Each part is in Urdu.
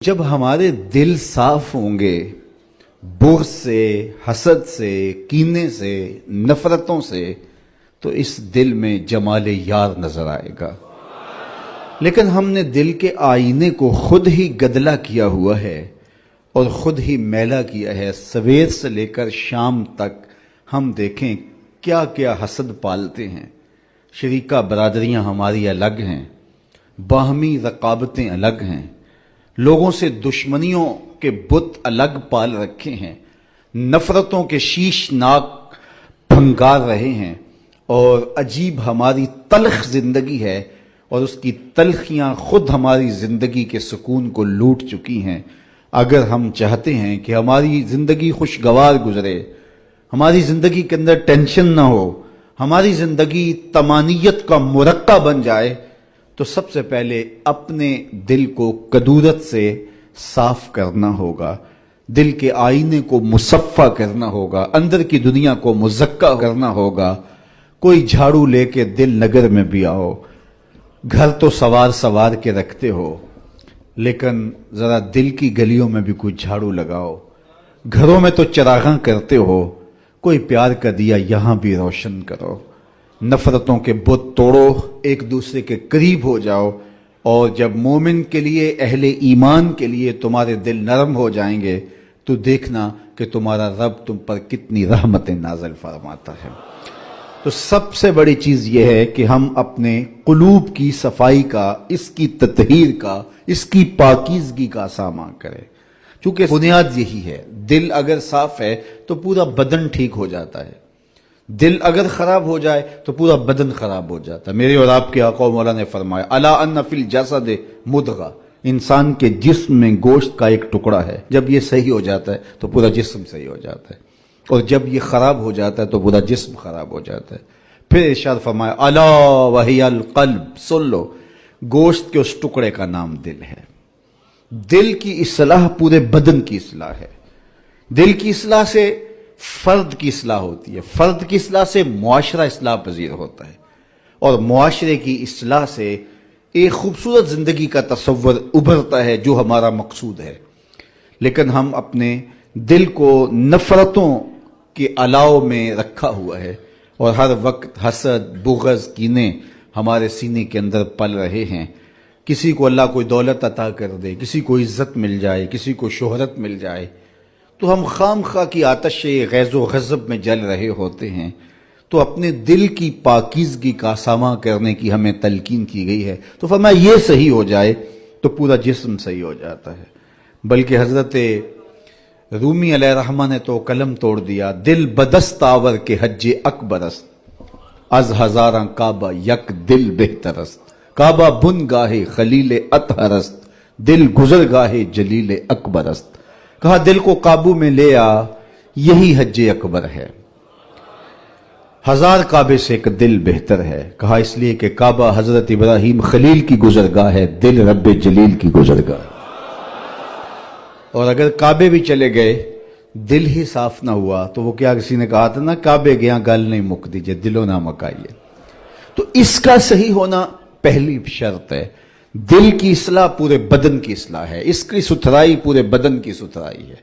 جب ہمارے دل صاف ہوں گے بغض سے، حسد سے، کینے سے، نفرتوں سے، تو اس دل میں جمال یار نظر آئے گا۔ لیکن ہم نے دل کے آئینے کو خود ہی گدلا کیا ہوا ہے اور خود ہی میلا کیا ہے۔ سویر سے لے کر شام تک ہم دیکھیں کیا کیا حسد پالتے ہیں۔ شریکہ برادریاں ہماری الگ ہیں، باہمی رقابتیں الگ ہیں، لوگوں سے دشمنیوں کے بت الگ پال رکھے ہیں، نفرتوں کے شیشناک بھنگار رہے ہیں، اور عجیب ہماری تلخ زندگی ہے اور اس کی تلخیاں خود ہماری زندگی کے سکون کو لوٹ چکی ہیں۔ اگر ہم چاہتے ہیں کہ ہماری زندگی خوشگوار گزرے، ہماری زندگی کے اندر ٹینشن نہ ہو، ہماری زندگی طمانینت کا مرقع بن جائے، تو سب سے پہلے اپنے دل کو کدورت سے صاف کرنا ہوگا، دل کے آئینے کو مصفہ کرنا ہوگا، اندر کی دنیا کو مزکہ کرنا ہوگا۔ کوئی جھاڑو لے کے دل نگر میں بھی آؤ، گھر تو سوار سوار کے رکھتے ہو، لیکن ذرا دل کی گلیوں میں بھی کوئی جھاڑو لگاؤ۔ گھروں میں تو چراغاں کرتے ہو، کوئی پیار کا دیا یہاں بھی روشن کرو۔ نفرتوں کے بت توڑو، ایک دوسرے کے قریب ہو جاؤ، اور جب مومن کے لیے، اہل ایمان کے لیے تمہارے دل نرم ہو جائیں گے تو دیکھنا کہ تمہارا رب تم پر کتنی رحمتیں نازل فرماتا ہے۔ تو سب سے بڑی چیز یہ ہے کہ ہم اپنے قلوب کی صفائی کا، اس کی تطہیر کا، اس کی پاکیزگی کا سامان کریں، چونکہ بنیاد یہی ہے۔ دل اگر صاف ہے تو پورا بدن ٹھیک ہو جاتا ہے، دل اگر خراب ہو جائے تو پورا بدن خراب ہو جاتا ہے۔ میرے اور آپ کے آقا و مولا نے فرمایا، الا ان فی الجسد مضغہ، انسان کے جسم میں گوشت کا ایک ٹکڑا ہے، جب یہ صحیح ہو جاتا ہے تو پورا جسم صحیح ہو جاتا ہے، اور جب یہ خراب ہو جاتا ہے تو پورا جسم خراب ہو جاتا ہے۔ پھر ارشاد فرمایا، الا وہی القلب، سن لو، گوشت کے اس ٹکڑے کا نام دل ہے۔ دل کی اصلاح پورے بدن کی اصلاح ہے۔ دل کی اصلاح سے فرد کی اصلاح ہوتی ہے، فرد کی اصلاح سے معاشرہ اصلاح پذیر ہوتا ہے، اور معاشرے کی اصلاح سے ایک خوبصورت زندگی کا تصور ابھرتا ہے جو ہمارا مقصود ہے۔ لیکن ہم اپنے دل کو نفرتوں کے الاؤ میں رکھا ہوا ہے، اور ہر وقت حسد، بغض، کینے ہمارے سینے کے اندر پل رہے ہیں۔ کسی کو اللہ کوئی دولت عطا کر دے، کسی کو عزت مل جائے، کسی کو شہرت مل جائے، تو ہم خام خواہ کی آتش غیظ و غضب میں جل رہے ہوتے ہیں۔ تو اپنے دل کی پاکیزگی کا سامان کرنے کی ہمیں تلقین کی گئی ہے۔ تو فرمایا یہ صحیح ہو جائے تو پورا جسم صحیح ہو جاتا ہے۔ بلکہ حضرت رومی علیہ الرحمہ نے تو قلم توڑ دیا، دل بدست آور کے حج اکبرست، از ہزاراں کعبہ یک دل بہترست، کعبہ بن گاہے خلیل اطہرست، دل گزر گاہے جلیل اکبرست۔ کہا دل کو قابو میں لے آ، یہی حج اکبر ہے، ہزار کعبے سے ایک دل بہتر ہے۔ کہا اس لیے کہ کعبہ حضرت ابراہیم خلیل کی گزرگاہ ہے، دل رب جلیل کی گزرگاہ ہے۔ اور اگر کعبے بھی چلے گئے، دل ہی صاف نہ ہوا تو وہ کیا، کسی نے کہا تھا نا، کعبے گیا گل نہیں مک دیجئے، دلو نہ مکائیے۔ تو اس کا صحیح ہونا پہلی شرط ہے۔ دل کی اصلاح پورے بدن کی اصلاح ہے، اس کی ستھرائی پورے بدن کی ستھرائی ہے۔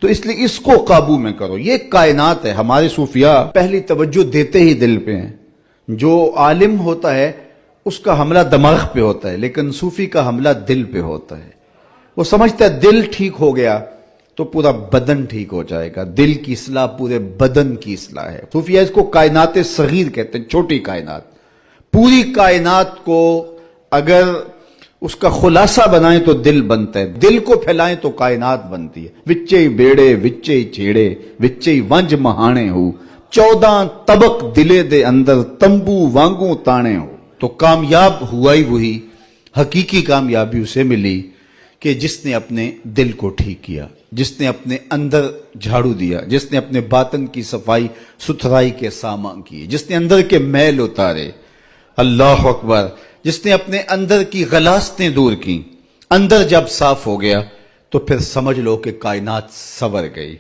تو اس لیے اس کو قابو میں کرو۔ یہ کائنات ہے۔ ہمارے صوفیاء پہلی توجہ دیتے ہی دل پہ ہیں۔ جو عالم ہوتا ہے اس کا حملہ دماغ پہ ہوتا ہے، لیکن صوفی کا حملہ دل پہ ہوتا ہے۔ وہ سمجھتا ہے دل ٹھیک ہو گیا تو پورا بدن ٹھیک ہو جائے گا۔ دل کی اصلاح پورے بدن کی اصلاح ہے۔ صوفیاء اس کو کائنات صغیر کہتے ہیں، چھوٹی کائنات۔ پوری کائنات کو اگر اس کا خلاصہ بنائیں تو دل بنتا ہے، دل کو پھیلائیں تو کائنات بنتی ہے۔ وچے ہی بیڑے، وچے ہی چھیڑے، وچے ہی ونج مہانے ہو، 14 طبق دلے دے اندر تمبو وانگوں تانے ہو۔ تو کامیاب ہوا ہی وہی، حقیقی کامیابی اسے ملی کہ جس نے اپنے دل کو ٹھیک کیا، جس نے اپنے اندر جھاڑو دیا، جس نے اپنے باطن کی صفائی ستھرائی کے سامان کیے، جس نے اندر کے میل اتارے۔ اللہ اکبر! جس نے اپنے اندر کی غلاستیں دور کی۔ اندر جب صاف ہو گیا تو پھر سمجھ لو کہ کائنات سنور گئی۔